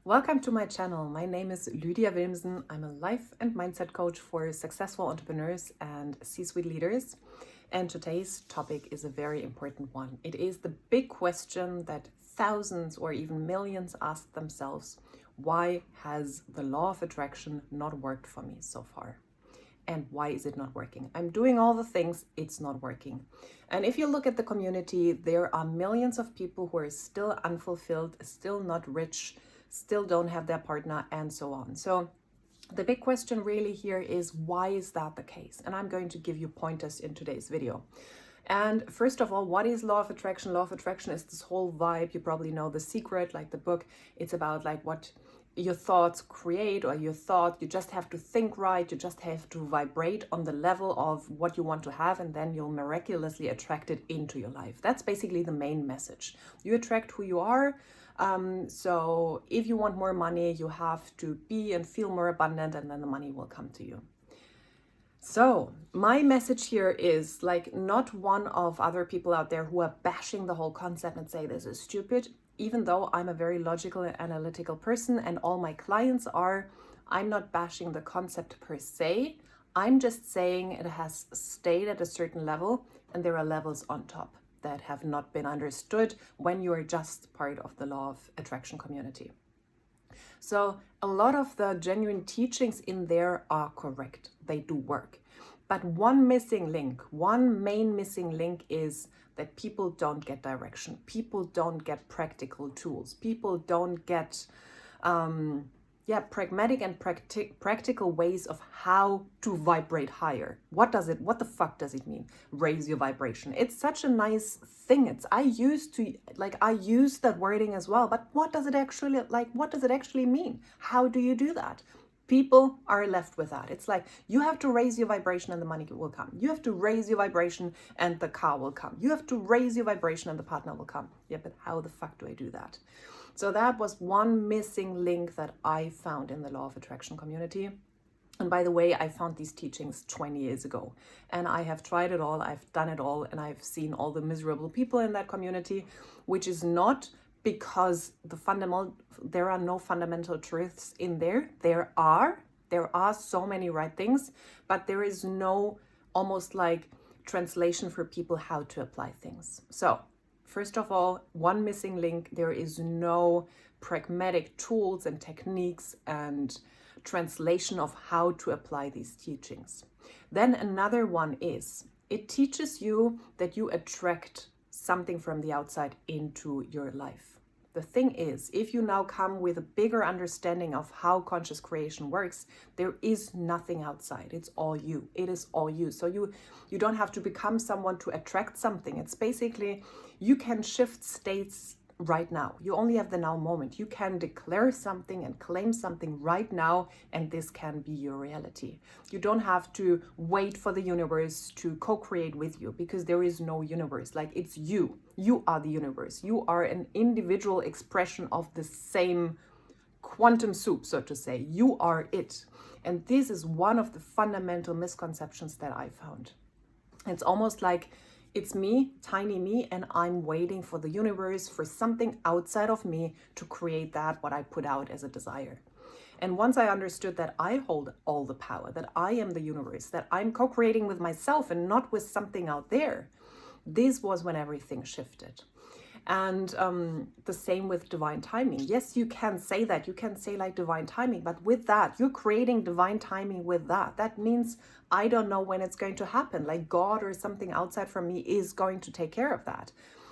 Welcome to my channel. My name is Lydia Wilmsen. I'm a life and mindset coach for successful entrepreneurs and C-suite leaders. And today's topic is a very important one. It is the big question that thousands or even millions ask themselves. Why has the law of attraction not worked for me so far? And why is it not working? I'm doing all the things, it's not working. And if you look at the community, there are millions of people who are still unfulfilled, still not rich, still don't have their partner, and so on. So the big question really here is, why is that the case? And I'm going to give you pointers in today's video. And first of all, what is law of attraction? Law of attraction is this whole vibe. You probably know The Secret, like the book. It's about like what your thoughts create, or your thought, you just have to think right, you just have to vibrate on the level of what you want to have, and then you'll miraculously attract it into your life. That's basically the main message. You attract who you are. So if you want more money, you have to be and feel more abundant, and then the money will come to you. So my message here is like not one of other people out there who are bashing the whole concept and say this is stupid. Even though I'm a very logical and analytical person and all my clients are, I'm not bashing the concept per se. I'm just saying it has stayed at a certain level, and there are levels on top that have not been understood when you are just part of the law of attraction community. So a lot of the genuine teachings in there are correct. They do work. But one missing link, one main missing link is that people don't get direction. People don't get practical tools. People don't get pragmatic and practical ways of how to vibrate higher. What the fuck does it mean? Raise your vibration. It's such a nice thing. I use that wording as well, but what does it actually mean? How do you do that? People are left with that. It's like, you have to raise your vibration and the money will come. You have to raise your vibration and the car will come. You have to raise your vibration and the partner will come. Yeah, but how the fuck do I do that? So that was one missing link that I found in the law of attraction community. And by the way, I found these teachings 20 years ago, and I have tried it all, I've done it all, and I've seen all the miserable people in that community, which is not because there are no fundamental truths in there. There are so many right things, but there is no almost like translation for people how to apply things. So first of all, one missing link, there is no pragmatic tools and techniques and translation of how to apply these teachings. Then another one is, it teaches you that you attract something from the outside into your life. The thing is, if you now come with a bigger understanding of how conscious creation works, there is nothing outside. It's all you. It is all you. So you don't have to become someone to attract something. It's basically, you can shift states right now. You only have the now moment. You can declare something and claim something right now, and this can be your reality. You don't have to wait for the universe to co-create with you, because there is no universe. Like, it's you. You are the universe. You are an individual expression of the same quantum soup, so to say. You are it. And this is one of the fundamental misconceptions that I found. It's almost like, it's me, tiny me, and I'm waiting for the universe, for something outside of me to create that what I put out as a desire. And once I understood that I hold all the power, that I am the universe, that I'm co-creating with myself and not with something out there, this was when everything shifted. And the same with divine timing. Yes, you can say that. You can say like divine timing, but with that, you're creating divine timing with that. That means I don't know when it's going to happen. Like God or something outside from me is going to take care of that.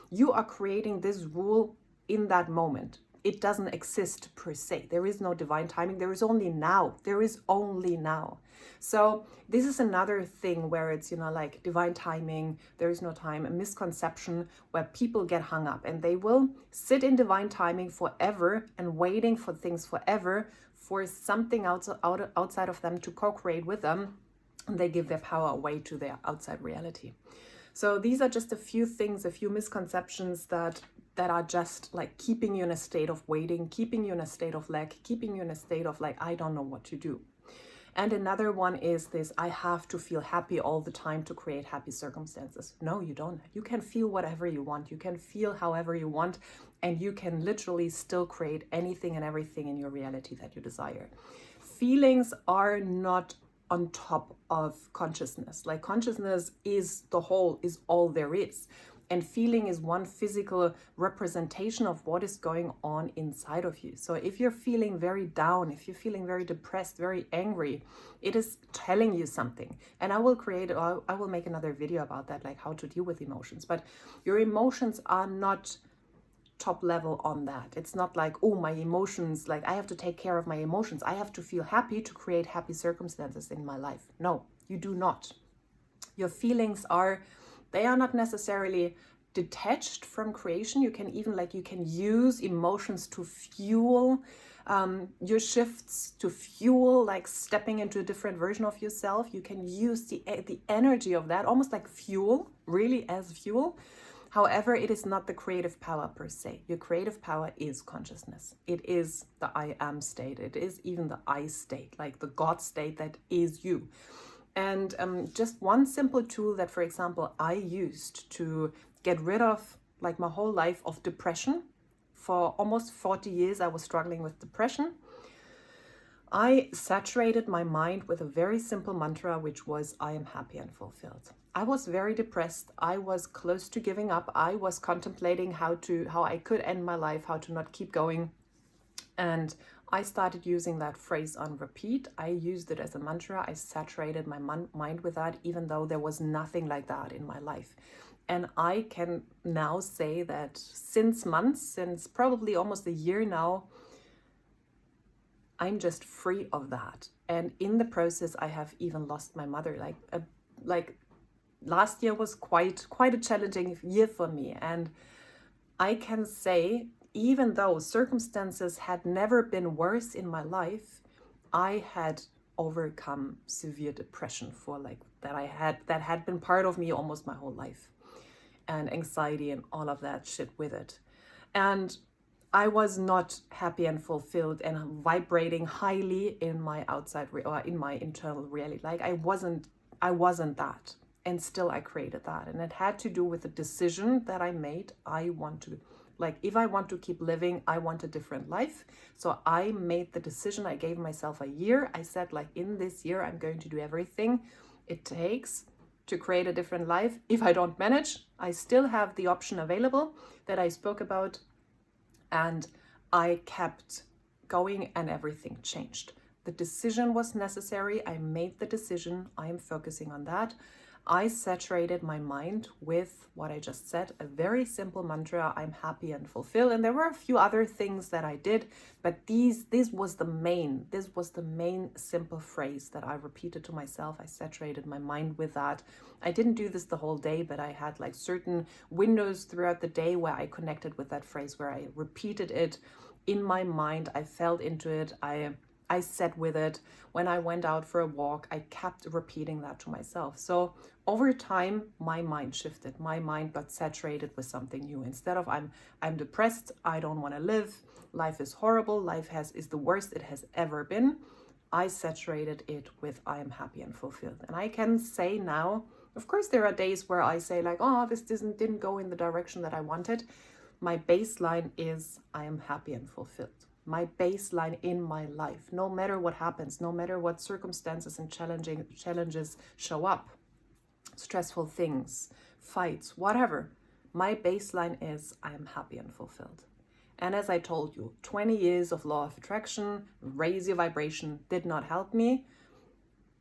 You are creating this rule in that moment. It doesn't exist per se. There is no divine timing. There is only now. There is only now. So this is another thing where it's, like divine timing, there is no time, a misconception where people get hung up, and they will sit in divine timing forever and waiting for things forever for something outside of them to co-create with them. And they give their power away to their outside reality. So these are just a few things, a few misconceptions that are just like keeping you in a state of waiting, keeping you in a state of lack, keeping you in a state of like, I don't know what to do. And another one is this: I have to feel happy all the time to create happy circumstances. No, you don't. You can feel whatever you want. You can feel however you want, and you can literally still create anything and everything in your reality that you desire. Feelings are not on top of consciousness. Like, consciousness is the whole, is all there is. And feeling is one physical representation of what is going on inside of you. So if you're feeling very down, if you're feeling very depressed, very angry, it is telling you something. And I will make another video about that, like how to deal with emotions. But your emotions are not top level on that. It's not like, oh, my emotions, like I have to take care of my emotions. I have to feel happy to create happy circumstances in my life. No, you do not. Your feelings they are not necessarily detached from creation. You can even you can use emotions to fuel your shifts, to fuel like stepping into a different version of yourself. You can use the energy of that almost like fuel, really as fuel. However, it is not the creative power per se. Your creative power is consciousness. It is the I am state. It is even the I state, like the God state that is you. And just one simple tool that, for example, I used to get rid of like my whole life of depression. For almost 40 years, I was struggling with depression. I saturated my mind with a very simple mantra, which was, I am happy and fulfilled. I was very depressed. I was close to giving up. I was contemplating how I could end my life, how to not keep going. And I started using that phrase on repeat. I used it as a mantra. I saturated my mind with that, even though there was nothing like that in my life. And I can now say that since probably almost a year now, I'm just free of that. And in the process, I have even lost my mother. Like last year was quite a challenging year for me. And I can say, even though circumstances had never been worse in my life, I had overcome severe depression that had been part of me almost my whole life, and anxiety and all of that shit with it. And I was not happy and fulfilled and vibrating highly in my in my internal reality. Like I wasn't that. And still I created that. And it had to do with the decision that I made. If I want to keep living, I want a different life. So I made the decision. I gave myself a year. I said, in this year, I'm going to do everything it takes to create a different life. If I don't manage, I still have the option available that I spoke about. And I kept going and everything changed. The decision was necessary. I made the decision. I am focusing on that. I saturated my mind with what I just said, a very simple mantra, I'm happy and fulfilled. And there were a few other things that I did, but this was the main simple phrase that I repeated to myself. I saturated my mind with that. I didn't do this the whole day, but I had certain windows throughout the day where I connected with that phrase, where I repeated it in my mind. I felt into it. I sat with it. When I went out for a walk, I kept repeating that to myself. So over time, my mind shifted. My mind got saturated with something new. Instead of I'm depressed, I don't want to live, life is horrible, life is the worst it has ever been, I saturated it with I am happy and fulfilled. And I can say now, of course, there are days where I say this didn't go in the direction that I wanted. My baseline is I am happy and fulfilled. My baseline in my life, no matter what happens, no matter what circumstances and challenges show up, stressful things, fights, whatever, my baseline is I am happy and fulfilled. And as I told you, 20 years of law of attraction, raise your vibration, did not help me.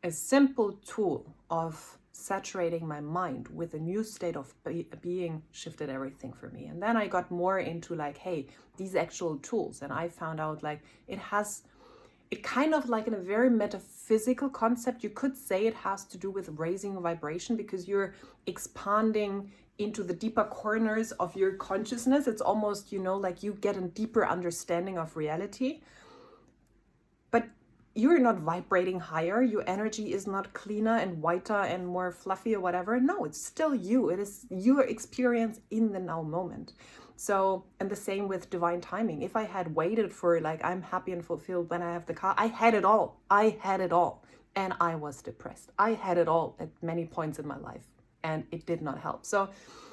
A simple tool of saturating my mind with a new state of being shifted everything for me. And then I got more into hey, these actual tools, and I found out it kind of in a very metaphysical concept, you could say it has to do with raising vibration, because you're expanding into the deeper corners of your consciousness. It's almost, you get a deeper understanding of reality. But you're not vibrating higher. Your energy is not cleaner and whiter and more fluffy or whatever. No, it's still you. It is your experience in the now moment. So, and the same with divine timing. If I had waited for like, I'm happy and fulfilled when I have the car, I had it all. I had it all. And I was depressed. I had it all at many points in my life, and it did not help. So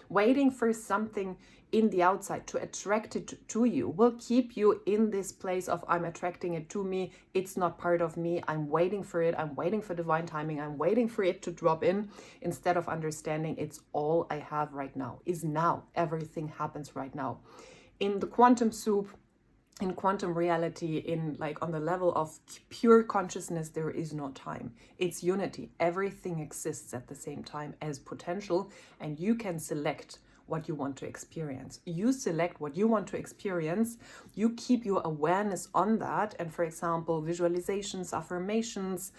waiting for something in the outside to attract it to you will keep you in this place of, I'm attracting it to me, it's not part of me, I'm waiting for it, I'm waiting for divine timing, I'm waiting for it to drop in, instead of understanding it's all I have right now, is now. Everything happens right now. In the quantum soup, in quantum reality, in like on the level of pure consciousness, there is no time. It's unity. Everything exists at the same time as potential, and you can select what you want to experience. You select what you want to experience. You keep your awareness on that. And for example, visualizations, affirmations,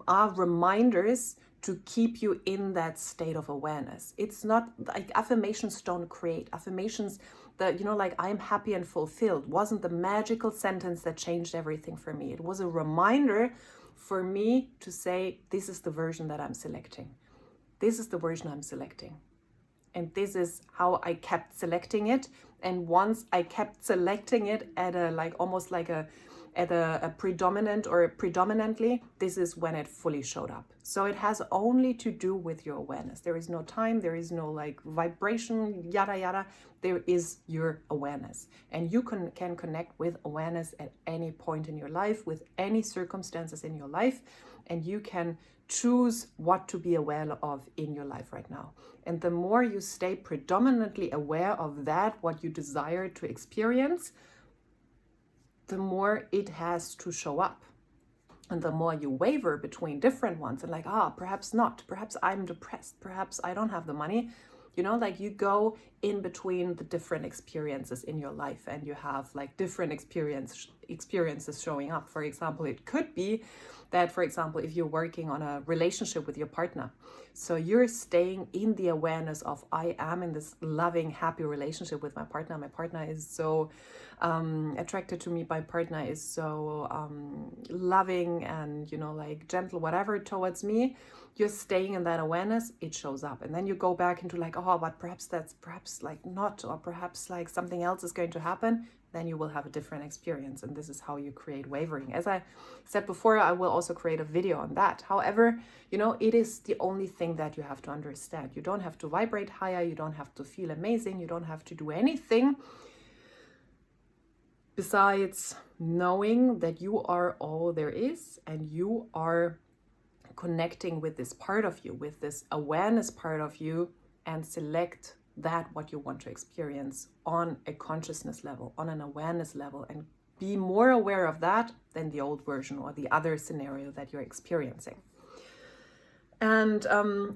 are reminders to keep you in that state of awareness. It's not like affirmations don't create. Affirmations that, you know, like I'm happy and fulfilled wasn't the magical sentence that changed everything for me. It was a reminder for me to say, this is the version that I'm selecting. This is the version I'm selecting. And this is how I kept selecting it. And once I kept selecting it at a like almost like a predominant or predominantly, this is when it fully showed up. So it has only to do with your awareness. There is no time, there is no like vibration, yada yada. There is your awareness, and you can connect with awareness at any point in your life, with any circumstances in your life, and you can choose what to be aware of in your life right now. And the more you stay predominantly aware of that, what you desire to experience, the more it has to show up. And the more you waver between different ones and like, perhaps not, perhaps I'm depressed, perhaps I don't have the money, you know, like you go in between the different experiences in your life, and you have like different experiences showing up. For example, it could be that, for example, if you're working on a relationship with your partner, so you're staying in the awareness of, I am in this loving, happy relationship with my partner. My partner is so attracted to me. My partner is so loving and, you know, like gentle, whatever towards me. You're staying in that awareness, it shows up. And then you go back into like, but perhaps that's like not, or perhaps like something else is going to happen. Then you will have a different experience. And this is how you create wavering. As I said before, I will also create a video on that. However, you know, it is the only thing that you have to understand. You don't have to vibrate higher. You don't have to feel amazing. You don't have to do anything besides knowing that you are all there is, and you are connecting with this part of you, with this awareness part of you, and select that what you want to experience on a consciousness level, on an awareness level, and be more aware of that than the old version or the other scenario that you're experiencing. And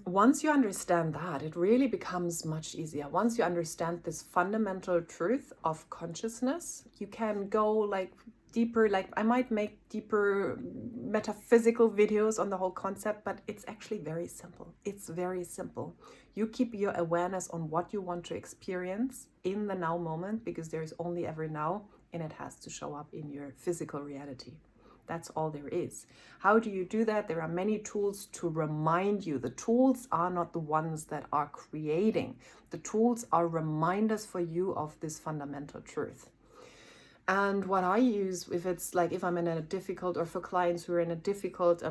once you understand that, it really becomes much easier. Once you understand this fundamental truth of consciousness, you can go like deeper, like I might make deeper metaphysical videos on the whole concept, but it's actually very simple. It's very simple. You keep your awareness on what you want to experience in the now moment, because there is only ever now, and it has to show up in your physical reality. That's all there is. How do you do that? There are many tools to remind you. The tools are not the ones that are creating. The tools are reminders for you of this fundamental truth. And what I use, if I'm in a difficult, or for clients who are in a difficult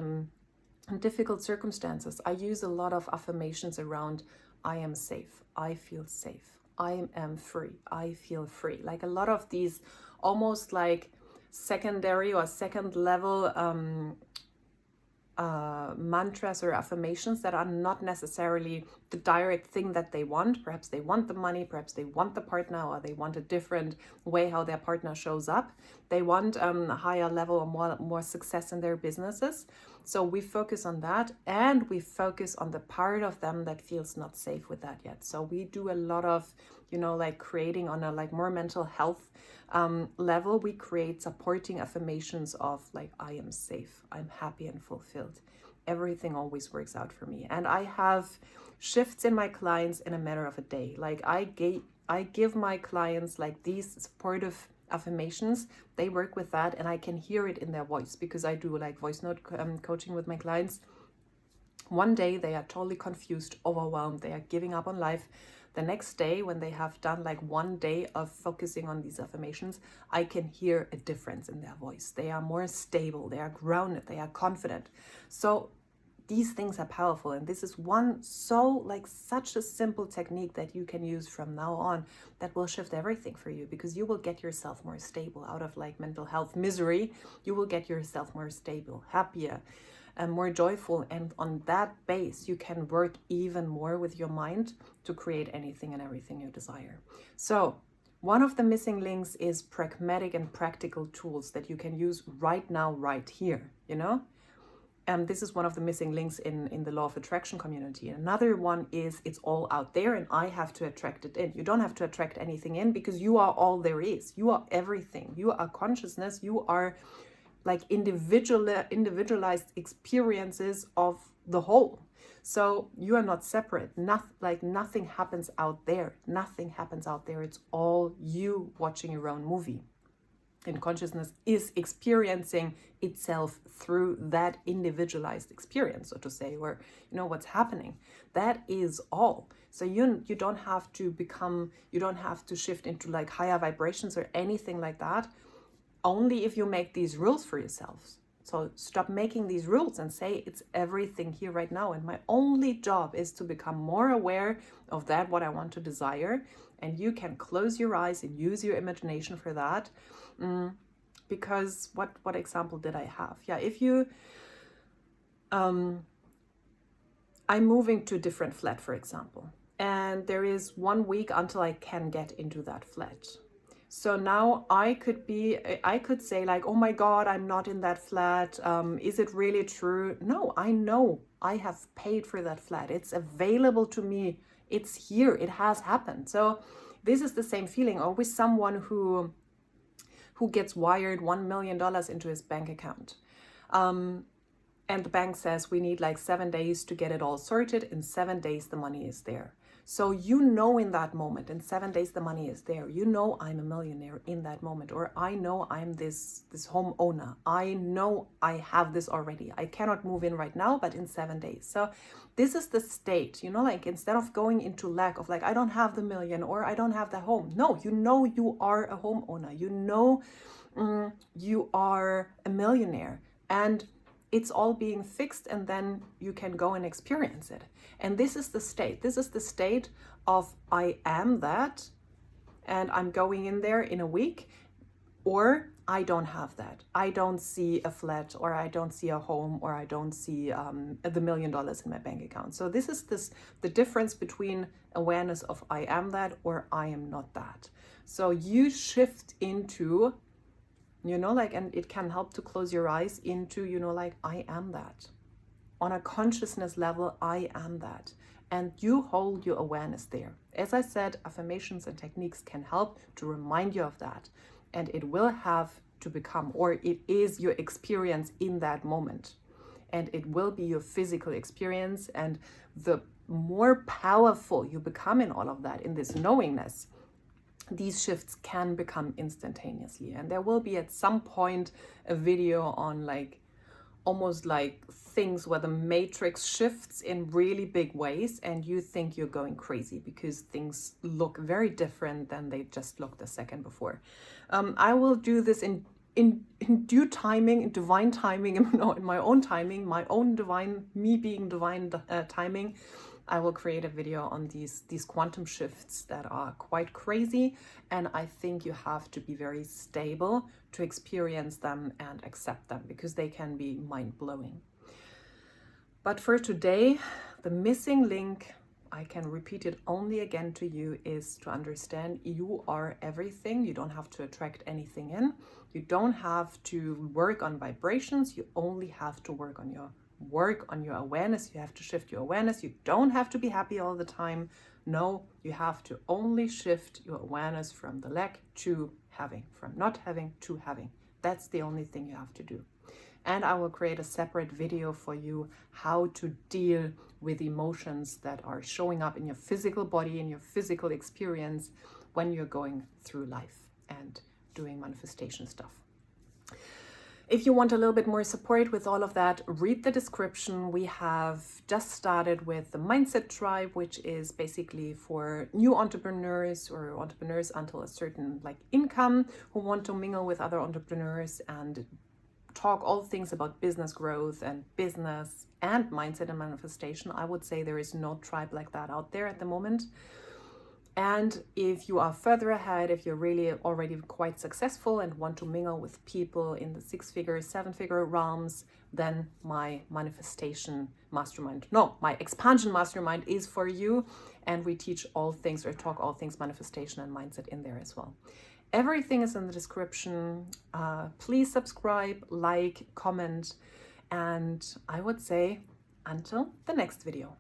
circumstances, I use a lot of affirmations around, I am safe, I feel safe, I am free, I feel free. Like a lot of these almost like secondary or second level mantras or affirmations that are not necessarily the direct thing that they want. Perhaps they want the money, perhaps they want the partner, or they want a different way how their partner shows up. They want a higher level or more success in their businesses. So we focus on that, and we focus on the part of them that feels not safe with that yet. So we do a lot of, like creating on a like more mental health level. We create supporting affirmations of like, I am safe, I'm happy and fulfilled. Everything always works out for me. And I have shifts in my clients in a matter of a day. Like I give my clients like these supportive affirmations. They work with that, and I can hear it in their voice, because I do like voice note coaching with my clients. One day they are totally confused, overwhelmed, they are giving up on life. the next day when they have done like one day of focusing on these affirmations, I can hear a difference in their voice. They are more stable, they are grounded, they are confident. So these things are powerful, and this is one such a simple technique that you can use from now on that will shift everything for you, because you will get yourself more stable out of like mental health misery. You will get yourself more stable, happier, and more joyful, and on that base you can work even more with your mind to create anything and everything you desire. So one of the missing links is pragmatic and practical tools that you can use right now, right here, you know? And this is one of the missing links in the law of attraction community. Another one is it's all out there and I have to attract it in. You don't have to attract anything in, because you are all there is. You are everything. You are consciousness. You are like individualized experiences of the whole. So you are not separate. Nothing happens out there. Nothing happens out there. It's all you watching your own movie. And consciousness is experiencing itself through that individualized experience, so to say, where you know what's happening. That is all. So you don't have to shift into like higher vibrations or anything like that, only if you make these rules for yourselves. So stop making these rules and say it's everything here right now. And my only job is to become more aware of that, what I want to desire. And you can close your eyes and use your imagination for that. Because what example did I have? Yeah, if you, I'm moving to a different flat, for example, and there is 1 week until I can get into that flat. So now I could say like, oh my God, I'm not in that flat. Is it really true? No, I know I have paid for that flat. It's available to me. It's here. It has happened. So this is the same feeling. Or with someone who gets wired $1 million into his bank account. And the bank says we need like 7 days to get it all sorted. In 7 days, the money is there. So you know in that moment, in 7 days, the money is there. You know I'm a millionaire in that moment. Or I know I'm this home owner. I know I have this already. I cannot move in right now, but in 7 days. So this is the state, you know, like instead of going into lack of like, I don't have the million or I don't have the home. No, you know you are a homeowner. You know you are a millionaire. And it's all being fixed, and then you can go and experience it. And this is the state. This is the state of I am that, and I'm going in there in a week, or I don't have that. I don't see a flat, or I don't see a home, or I don't see the $1 million in my bank account. So this is the difference between awareness of I am that or I am not that. So you shift into, you know, like, and it can help to close your eyes into, you know, like, I am that. On a consciousness level, I am that. And you hold your awareness there. As I said, affirmations and techniques can help to remind you of that. And it will have to become, or it is your experience in that moment. And it will be your physical experience. And the more powerful you become in all of that, in this knowingness, these shifts can become instantaneously. And there will be at some point a video on like almost like things where the matrix shifts in really big ways and you think you're going crazy because things look very different than they just looked a second before. I will do this in due timing, in divine timing, in my own timing, my own divine, me being divine timing. I will create a video on these quantum shifts that are quite crazy, and I think you have to be very stable to experience them and accept them, because they can be mind-blowing. But for today, the missing link, I can repeat it only again to you, is to understand you are everything. You don't have to attract anything in. You don't have to work on vibrations. You only have to work on your awareness. You have to shift your awareness. You don't have to be happy all the time. No, you have to only shift your awareness from the lack to having, from not having to having. That's the only thing you have to do. And I will create a separate video for you how to deal with emotions that are showing up in your physical body, in your physical experience when you're going through life and doing manifestation stuff. If you want a little bit more support with all of that, read the description. We have just started with the Mindset Tribe, which is basically for new entrepreneurs or entrepreneurs until a certain income who want to mingle with other entrepreneurs and talk all things about business growth and business and mindset and manifestation. I would say there is no tribe like that out there at the moment. And if you are further ahead, if you're really already quite successful and want to mingle with people in the 6-figure, 7-figure realms, then my manifestation mastermind, no, my expansion mastermind is for you. And we teach all things or talk all things manifestation and mindset in there as well. Everything is in the description. Please subscribe, like, comment, and I would say until the next video.